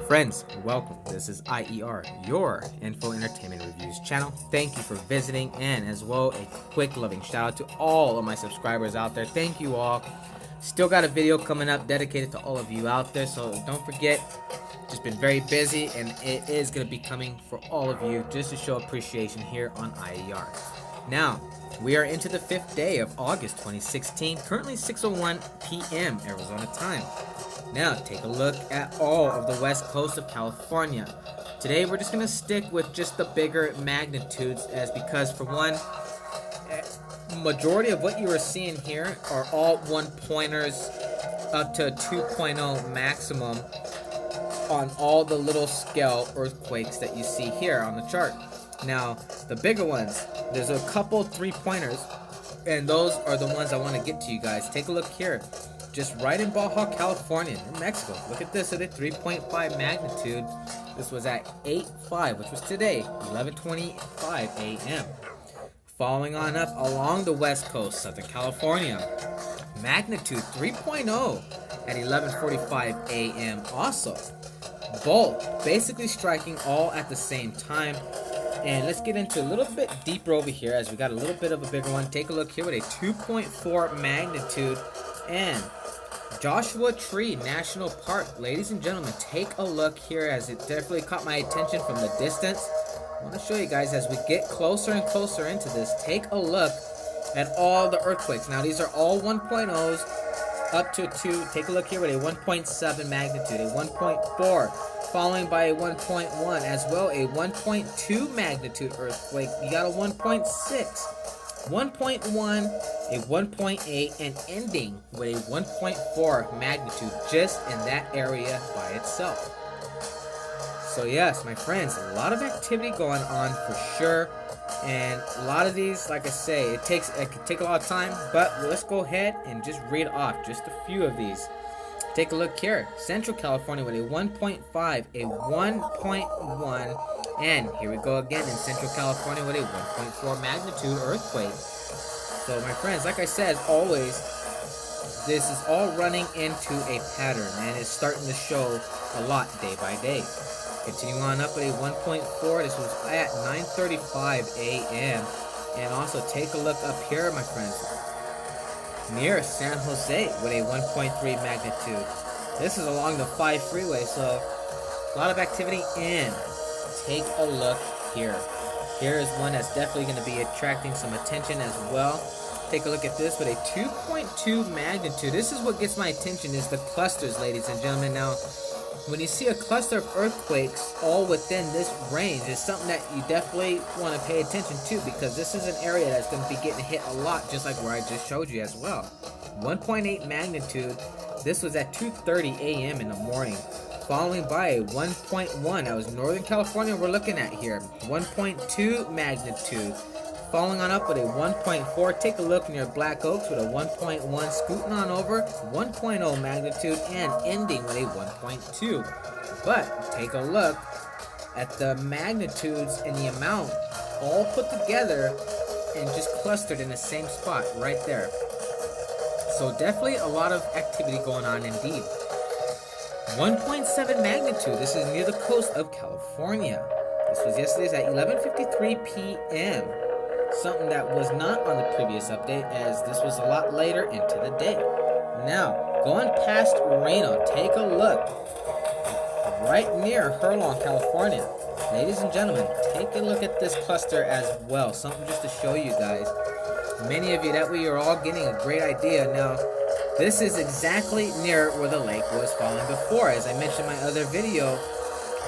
Friends, welcome. This is IER, your Info Entertainment Reviews channel. Thank you for visiting, and as well, a quick loving shout out to all of my subscribers out there. Thank you all. Still got a video coming up dedicated to all of you out there, so don't forget. Just been very busy, and it is going to be coming for all of you just to show appreciation here on IER. Now, we are into the 5th day of August 2016, currently 6:01 p.m. Arizona time. Now, take a look at all of the west coast of California. Today, we're just going to stick with just the bigger magnitudes, as because for one, majority of what you are seeing here are all 1-pointers up to a 2.0 maximum on all the little scale earthquakes that you see here on the chart. Now, the bigger ones, there's a couple 3-pointers, and those are the ones I want to get to you guys. Take a look here. Just right in Baja, California, in Mexico. Look at this at a 3.5 magnitude. This was at 8:05, which was today, 11:25 a.m. Following on up along the west coast, Southern California, magnitude 3.0 at 11:45 a.m. also. Both basically striking all at the same time. And let's get into a little bit deeper over here, as we got a little bit of a bigger one. Take a look here with a 2.4 magnitude and Joshua Tree National Park. Ladies and gentlemen, take a look here, as it definitely caught my attention from the distance. I want to show you guys as we get closer and closer into this. Take a look at all the earthquakes. Now, these are all 1.0s up to 2. Take a look here with a 1.7 magnitude, a 1.4, following by a 1.1, as well a 1.2 magnitude earthquake. You got a 1.6, 1.1, a 1.8, and ending with a 1.4 magnitude just in that area by itself. So yes, my friends, a lot of activity going on for sure. And a lot of these, like I say, it could take a lot of time, but let's go ahead and just read off just a few of these. Take a look here. Central California with a 1.5, a 1.1, and here we go again in Central California with a 1.4 magnitude earthquake. So my friends, like I said, always, this is all running into a pattern, and it's starting to show a lot day by day. Continuing on up with a 1.4. This was at 9:35 a.m. And also take a look up here, my friends, near San Jose with a 1.3 magnitude. This is along the 5 freeway, so a lot of activity. And take a look here. Here is one that's definitely going to be attracting some attention as well. Take a look at this with a 2.2 magnitude. This is what gets my attention, is the clusters, ladies and gentlemen. Now, when you see a cluster of earthquakes all within this range, it's something that you definitely want to pay attention to, because this is an area that's going to be getting hit a lot, just like where I just showed you as well. 1.8 magnitude. This was at 2:30 a.m. in the morning, following by a 1.1. That was Northern California we're looking at here. 1.2 magnitude. Following on up with a 1.4. Take a look near Black Oaks with a 1.1. Scooting on over, 1.0 magnitude, and ending with a 1.2. But take a look at the magnitudes and the amount all put together and just clustered in the same spot right there. So definitely a lot of activity going on indeed. 1.7 magnitude. This is near the coast of California. This was yesterday's at 11:53 p.m. Something that was not on the previous update, as this was a lot later into the day. Now, going past Reno, take a look right near Hurlong, California. Ladies and gentlemen, take a look at this cluster as well. Something just to show you guys. Many of you, that way you're all getting a great idea. Now, this is exactly near where the lake was falling before, as I mentioned in my other video,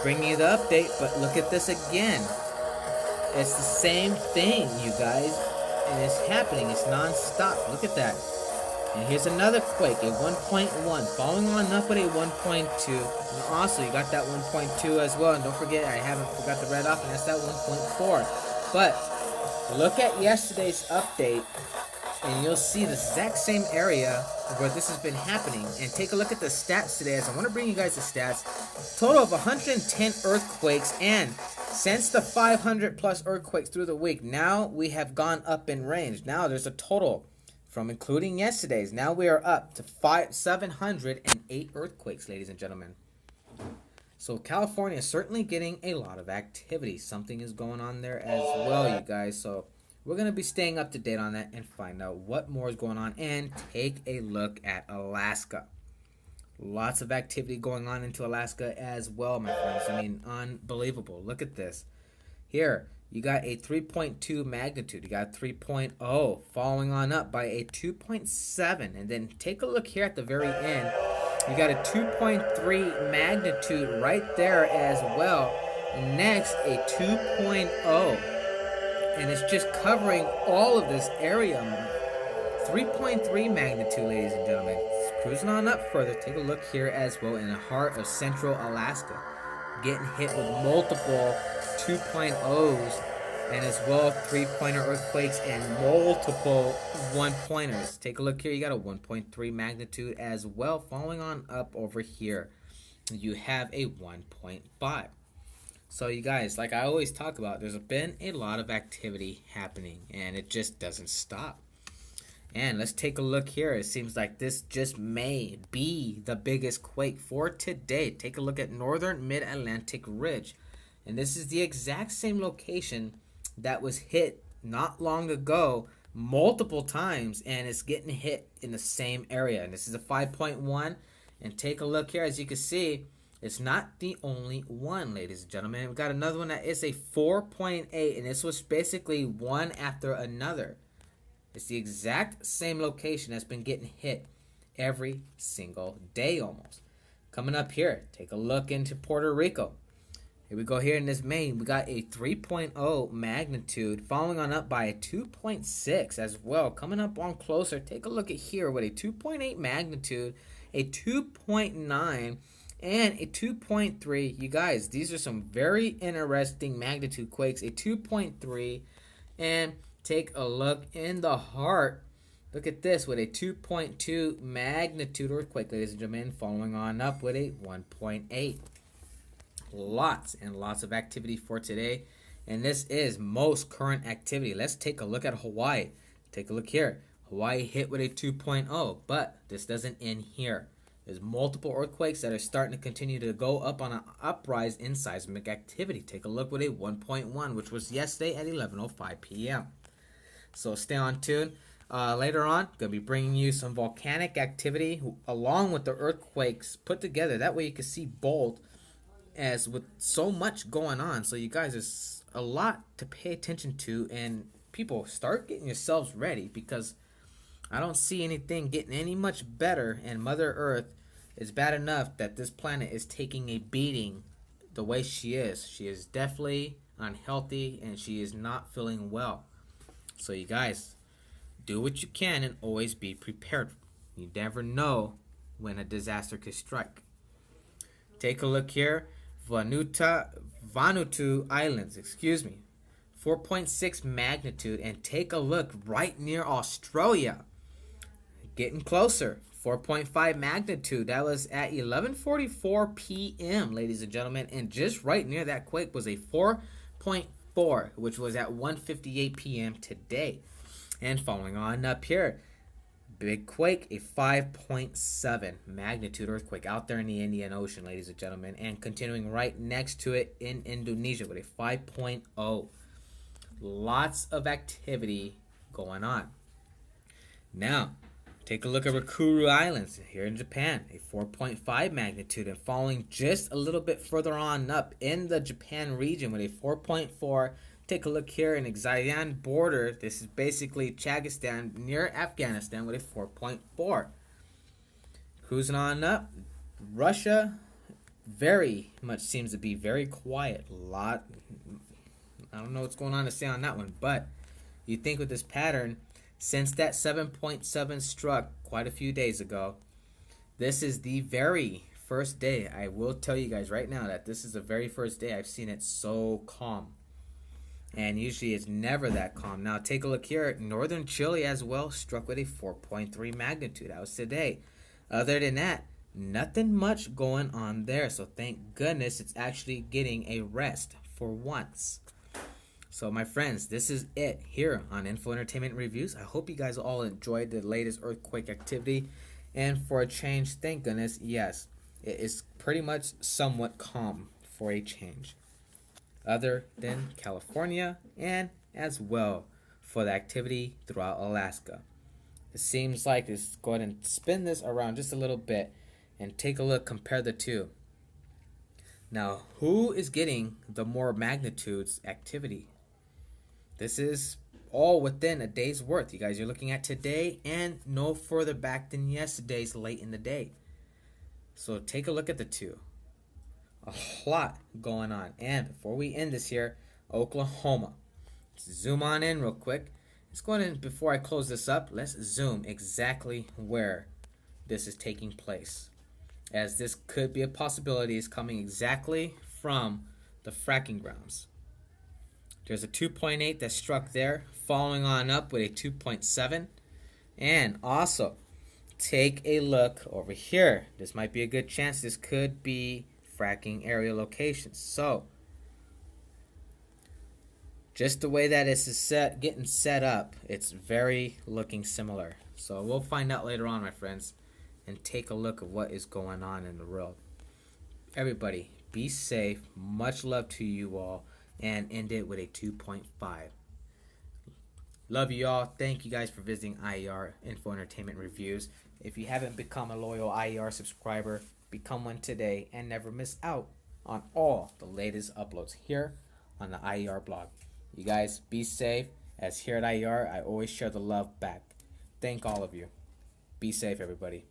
bringing you the update. But look at this again. It's the same thing, you guys, and it's happening. It's non-stop. Look at that. And here's another quake, a 1.1, following on up with a 1.2. And also, you got that 1.2 as well. And don't forget, I haven't forgot to read off, and that's that 1.4. But look at yesterday's update, and you'll see the exact same area where this has been happening. And take a look at the stats today, as I want to bring you guys the stats. Total of 110 earthquakes, and since the 500 plus earthquakes through the week, now we have gone up in range. Now there's a total from including yesterday's. Now we are up to 708 earthquakes, ladies and gentlemen. So California is certainly getting a lot of activity. Something is going on there as well, you guys. So we're going to be staying up to date on that and find out what more is going on and take a look at Alaska. Lots of activity going on into Alaska as well, my friends. I mean, unbelievable. Look at this. Here, you got a 3.2 magnitude. You got 3.0 following on up by a 2.7. And then take a look here at the very end. You got a 2.3 magnitude right there as well. Next, a 2.0. And it's just covering all of this area. 3.3 magnitude, ladies and gentlemen. Cruising on up further. Take a look here as well in the heart of central Alaska. Getting hit with multiple 2.0s and as well 3-pointer earthquakes and multiple 1-pointers. Take a look here. You got a 1.3 magnitude as well. Following on up over here, you have a 1.5. So you guys, like I always talk about, there's been a lot of activity happening and it just doesn't stop. And let's take a look here. It seems like this just may be the biggest quake for today. Take a look at northern mid-Atlantic ridge. And this is the exact same location that was hit not long ago multiple times. And it's getting hit in the same area. And this is a 5.1. And take a look here. As you can see, it's not the only one, ladies and gentlemen. We've got another one that is a 4.8. And this was basically one after another. It's the exact same location that's been getting hit every single day almost. Coming up here, take a look into Puerto Rico. Here we go here in this Maine. We got a 3.0 magnitude following on up by a 2.6 as well. Coming up on closer, take a look at here with a 2.8 magnitude, a 2.9, and a 2.3. You guys, these are some very interesting magnitude quakes. A 2.3 and take a look in the heart. Look at this with a 2.2 magnitude earthquake, ladies and gentlemen, following on up with a 1.8. Lots and lots of activity for today. And this is most current activity. Let's take a look at Hawaii. Take a look here. Hawaii hit with a 2.0, but this doesn't end here. There's multiple earthquakes that are starting to continue to go up on an uprise in seismic activity. Take a look with a 1.1, which was yesterday at 11:05 p.m. So stay on tune. Later on, going to be bringing you some volcanic activity along with the earthquakes put together. That way you can see both as with so much going on. So you guys, there's a lot to pay attention to. And people, start getting yourselves ready because I don't see anything getting any much better. And Mother Earth is bad enough that this planet is taking a beating the way she is. She is definitely unhealthy and she is not feeling well. So you guys, do what you can and always be prepared. You never know when a disaster could strike. Take a look here. Vanuatu Islands, 4.6 magnitude. And take a look right near Australia. Getting closer. 4.5 magnitude. That was at 11:44 p.m., ladies and gentlemen. And just right near that quake was a 4.4, which was at 1:58 p.m. today. And following on up here, big quake, a 5.7 magnitude earthquake out there in the Indian Ocean, ladies and gentlemen. And continuing right next to it in Indonesia with a 5.0. Lots of activity going on. Now, take a look at Ryukyu Islands here in Japan, a 4.5 magnitude, and falling just a little bit further on up in the Japan region with a 4.4. Take a look here in Xi'an border. This is basically Chagistan near Afghanistan with a 4.4. Cruising on up, Russia very much seems to be very quiet. I don't know what's going on to say on that one, but you think with this pattern, since that 7.7 struck quite a few days ago, this is the very first day. I will tell you guys right now that this is the very first day I've seen it so calm. And usually it's never that calm. Now take a look here at northern Chile as well, struck with a 4.3 magnitude. That was today. Other than that, nothing much going on there. So thank goodness it's actually getting a rest for once. So my friends, this is it here on Info Entertainment Reviews. I hope you guys all enjoyed the latest earthquake activity. And for a change, thank goodness, yes, it is pretty much somewhat calm for a change, other than California and as well for the activity throughout Alaska. It seems like let's go ahead and spin this around just a little bit and take a look, compare the two. Now, who is getting the more magnitudes activity? This is all within a day's worth. You guys are looking at today and no further back than yesterday's late in the day. So take a look at the two. A lot going on. And before we end this here, Oklahoma. Let's zoom on in real quick. Let's go ahead and, before I close this up, let's zoom exactly where this is taking place, as this could be a possibility. Is coming exactly from the fracking grounds. There's a 2.8 that struck there, following on up with a 2.7. And also, take a look over here. This might be a good chance. This could be fracking area locations. So, just the way that this is getting set up, it's very looking similar. So we'll find out later on, my friends, and take a look at what is going on in the world. Everybody, be safe. Much love to you all, and end it with a 2.5. Love you all. Thank you guys for visiting IER Info Entertainment Reviews. If you haven't become a loyal IER subscriber, become one today and never miss out on all the latest uploads here on the IER blog. You guys be safe, as here at IER, I always share the love back. Thank all of you. Be safe, everybody.